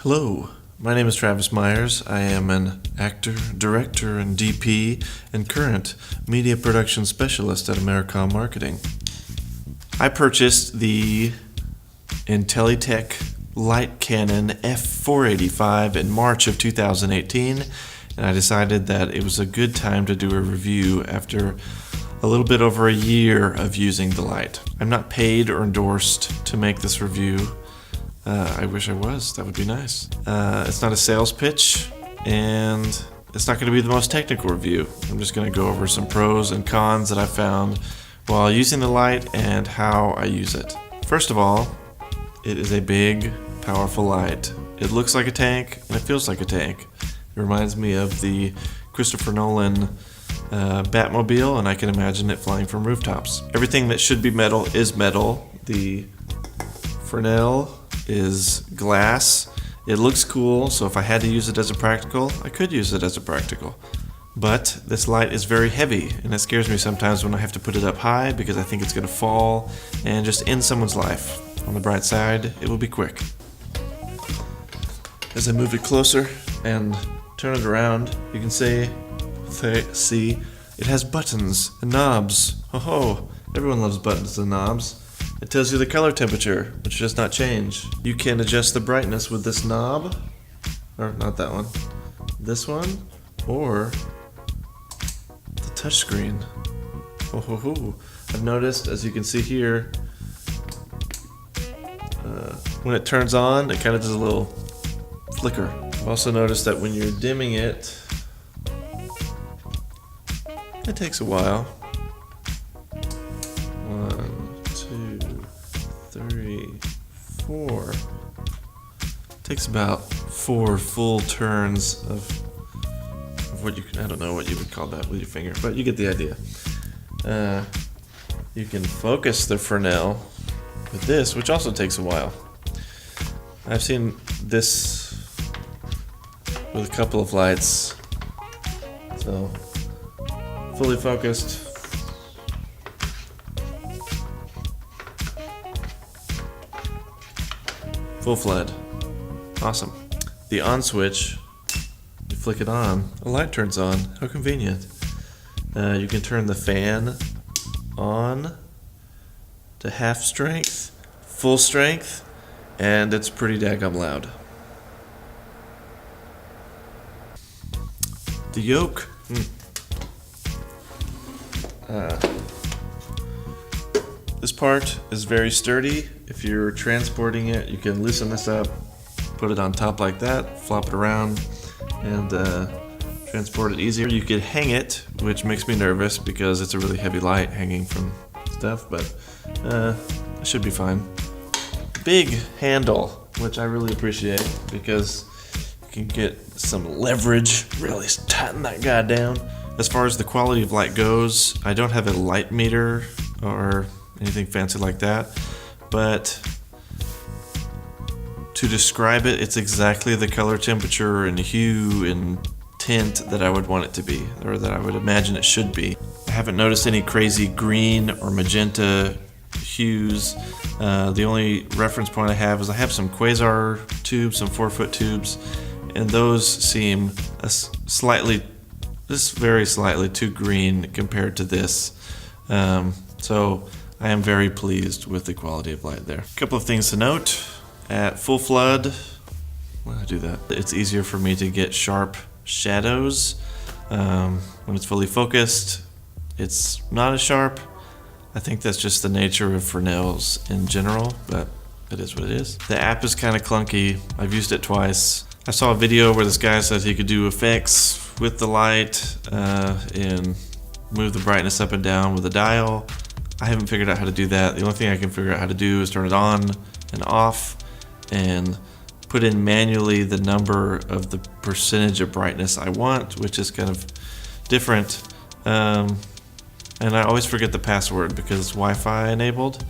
Hello, my name is Travis Myers. I am an actor, director, and DP, and current media production specialist at Americom Marketing. I purchased the Intellytech Light Cannon F-485 in March of 2018, and I decided that it was a good time to do a review after a little bit over a year of using the light. I'm not paid or endorsed to make this review. I wish I was. That would be nice. It's not a sales pitch, and it's not going to be the most technical review. I'm just going to go over some pros and cons that I found while using the light and how I use it. First of all, it is a big, powerful light. It looks like a tank, and it feels like a tank. It reminds me of the Christopher Nolan Batmobile, and I can imagine it flying from rooftops. Everything that should be metal is metal. The Fresnel is glass. It looks cool, so if I had to use it as a practical, I could use it as a practical. But this light is very heavy, and it scares me sometimes when I have to put it up high because I think it's going to fall and just end someone's life. On the bright side, it will be quick. As I move it closer and turn it around, you can see it has buttons and knobs. Oh, everyone loves buttons and knobs. It tells you the color temperature, which does not change. You can adjust the brightness with this knob, or not that one, this one, or the touch screen. I've noticed, as you can see here, when it turns on, it kind of does a little flicker. I've also noticed that when you're dimming it, it takes a while. 1, 2, 3, 4. Takes about 4 full turns of what you can, I don't know what you would call that with your finger, but you get the idea. You can focus the Fresnel with this, which also takes a while. I've seen this with a couple of lights. So, fully focused. Full flood. Awesome. The on switch, you flick it on, a light turns on. How convenient. You can turn the fan on to half strength, full strength, and it's pretty daggum loud. The yoke. This part is very sturdy. If you're transporting it, you can loosen this up, put it on top like that, flop it around, and transport it easier. You could hang it, which makes me nervous because it's a really heavy light hanging from stuff, but it should be fine. Big handle, which I really appreciate because you can get some leverage, really tighten that guy down. As far as the quality of light goes, I don't have a light meter or anything fancy like that, but to describe it, it's exactly the color temperature and hue and tint that I would want it to be, or that I would imagine it should be. I haven't noticed any crazy green or magenta hues. The only reference point I have is I have some quasar tubes, some 4-foot tubes, and those seem just very slightly too green compared to this. So I am very pleased with the quality of light there. A couple of things to note. At full flood, when I do that, it's easier for me to get sharp shadows. When it's fully focused, it's not as sharp. I think that's just the nature of Fresnels in general, but it is what it is. The app is kind of clunky. I've used it twice. I saw a video where this guy said he could do effects with the light and move the brightness up and down with a dial. I haven't figured out how to do that. The only thing I can figure out how to do is turn it on and off and put in manually the number of the percentage of brightness I want, which is kind of different. And I always forget the password because it's Wi-Fi enabled.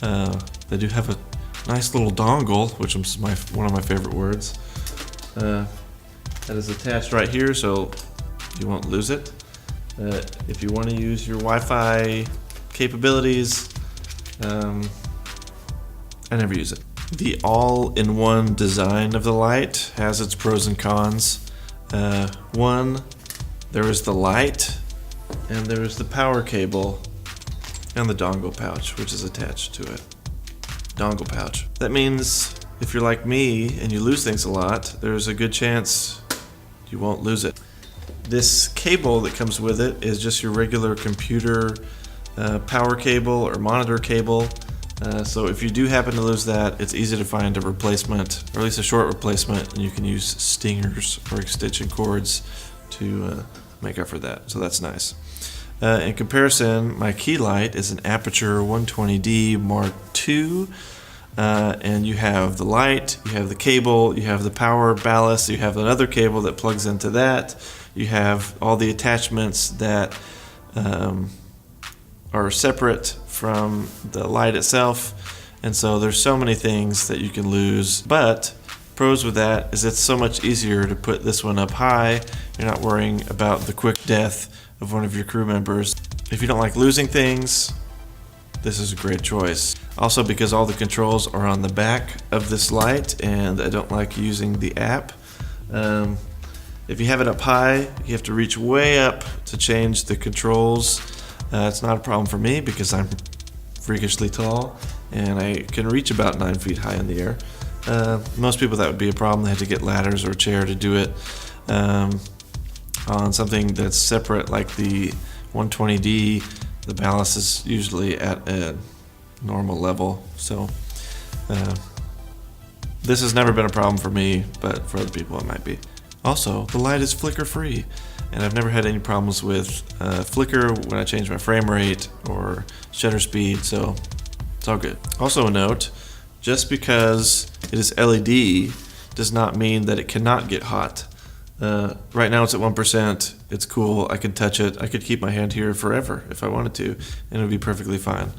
They do have a nice little dongle, which is one of my favorite words. That is attached right here, so you won't lose it. If you want to use your Wi-Fi capabilities, I never use it. The all-in-one design of the light has its pros and cons. One, there is the light, and there is the power cable, and the dongle pouch, which is attached to it. Dongle pouch. That means if you're like me and you lose things a lot, there's a good chance you won't lose it. This cable that comes with it is just your regular computer power cable or monitor cable. So if you do happen to lose that, it's easy to find a replacement, or at least a short replacement, and you can use stingers or extension cords to make up for that. So that's nice. In comparison, my key light is an Aputure 120D Mark II, and you have the light, you have the cable, you have the power ballast, you have another cable that plugs into that, you have all the attachments that are separate from the light itself, and so there's so many things that you can lose. But pros with that is it's so much easier to put this one up high. You're not worrying about the quick death of one of your crew members. If you don't like losing things, this is a great choice. Also, because all the controls are on the back of this light and I don't like using the app, if you have it up high, you have to reach way up to change the controls. It's not a problem for me because I'm freakishly tall and I can reach about 9 feet high in the air. Most people that would be a problem. They have to get ladders or a chair to do it. On something that's separate like the 120D, the ballast is usually at a normal level. So this has never been a problem for me, but for other people it might be. Also, the light is flicker free, and I've never had any problems with flicker when I change my frame rate or shutter speed, so it's all good. Also a note, just because it is LED does not mean that it cannot get hot. Right now it's at 1%, it's cool, I could touch it, I could keep my hand here forever if I wanted to, and it would be perfectly fine.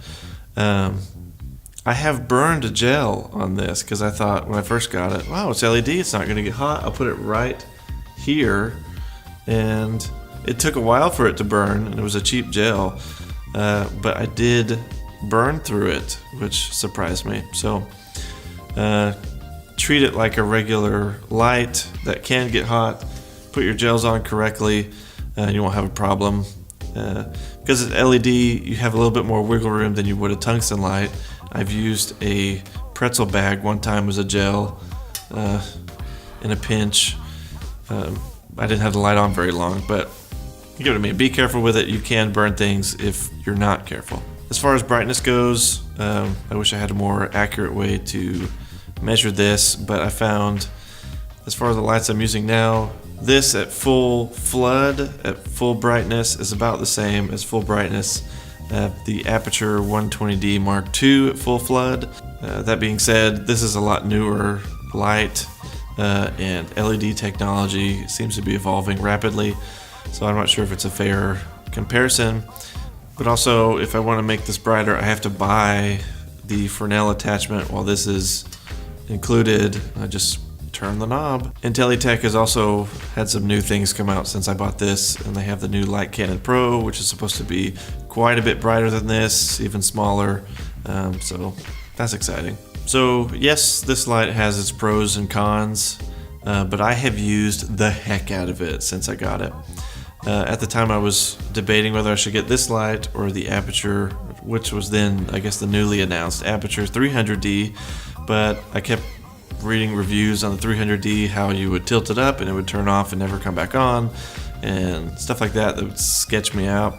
I have burned a gel on this because I thought when I first got it, wow, it's LED, it's not going to get hot. I'll put it right here, and it took a while for it to burn, and it was a cheap gel, but I did burn through it, which surprised me. So treat it like a regular light that can get hot. Put your gels on correctly, and you won't have a problem. Because it's LED, you have a little bit more wiggle room than you would a tungsten light. I've used a pretzel bag one time as a gel in a pinch. I didn't have the light on very long, but you get what I mean. Be careful with it. You can burn things if you're not careful. As far as brightness goes, I wish I had a more accurate way to measure this, but I found, as far as the lights I'm using now, this at full flood, at full brightness, is about the same as full brightness at the Aputure 120D Mark II at full flood. That being said, this is a lot newer light, and LED technology seems to be evolving rapidly, so I'm not sure if it's a fair comparison. But also, if I want to make this brighter, I have to buy the Fresnel attachment. While this is included, I just turn the knob. Intellytech has also had some new things come out since I bought this, and they have the new Light Cannon Pro, which is supposed to be quite a bit brighter than this, even smaller, so that's exciting. So yes, this light has its pros and cons, but I have used the heck out of it since I got it. At the time I was debating whether I should get this light or the Aputure, which was then, I guess, the newly announced Aputure 300D, but I kept reading reviews on the 300D, how you would tilt it up and it would turn off and never come back on, and stuff like that would sketch me out.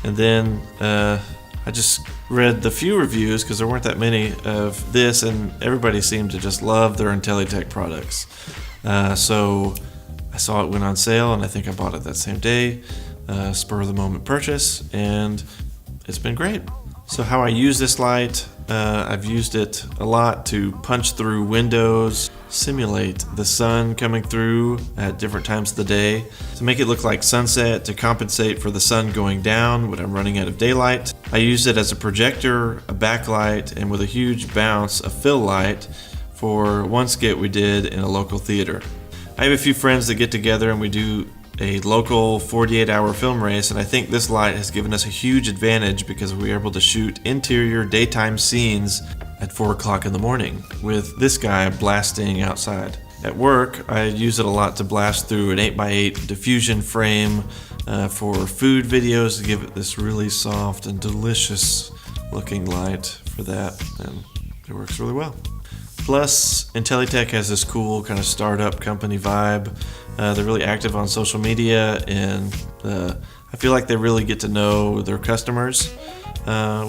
And then I just read the few reviews, because there weren't that many, of this, and everybody seemed to just love their Intellytech products. So I saw it went on sale, and I think I bought it that same day, spur of the moment purchase, and it's been great. So how I use this light, I've used it a lot to punch through windows, simulate the sun coming through at different times of the day, to make it look like sunset, to compensate for the sun going down when I'm running out of daylight. I use it as a projector, a backlight, and with a huge bounce, a fill light for one skit we did in a local theater. I have a few friends that get together and we do a local 48-hour film race, and I think this light has given us a huge advantage because we were able to shoot interior daytime scenes at 4 o'clock in the morning with this guy blasting outside. At work, I use it a lot to blast through an 8x8 diffusion frame for food videos to give it this really soft and delicious looking light for that, and it works really well. Plus, Intellytech has this cool kind of startup company vibe. They're really active on social media, and I feel like they really get to know their customers,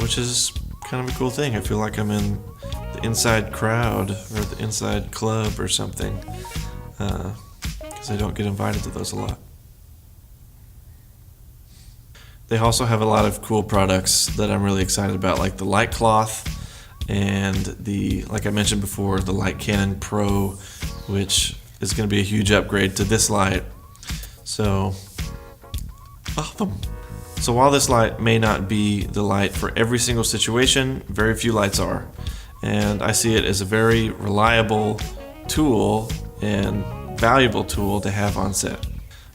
which is kind of a cool thing. I feel like I'm in the inside crowd or the inside club or something, because I don't get invited to those a lot. They also have a lot of cool products that I'm really excited about, like the LiteCloth and the, like I mentioned before, the Light Cannon Pro, which is going to be a huge upgrade to this light. So, awesome. So while this light may not be the light for every single situation, very few lights are. And I see it as a very reliable tool and valuable tool to have on set.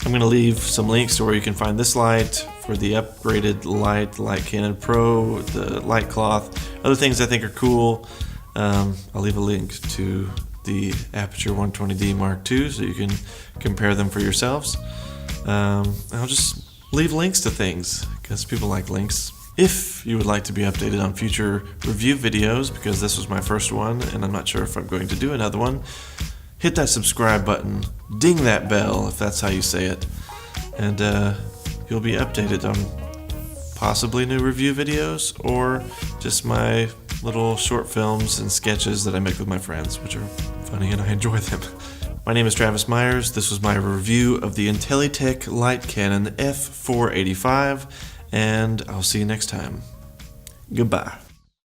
I'm going to leave some links to where you can find this light, for the upgraded Light Cannon Pro, the LiteCloth, other things I think are cool. I'll leave a link to the Aputure 120D Mark II so you can compare them for yourselves. I'll just leave links to things because people like links. If you would like to be updated on future review videos, because this was my first one and I'm not sure if I'm going to do another one, hit that subscribe button, ding that bell if that's how you say it, and you'll be updated on possibly new review videos or just my little short films and sketches that I make with my friends, which are funny and I enjoy them. My name is Travis Myers. This was my review of the Intellytech Light Cannon F-485, and I'll see you next time. Goodbye.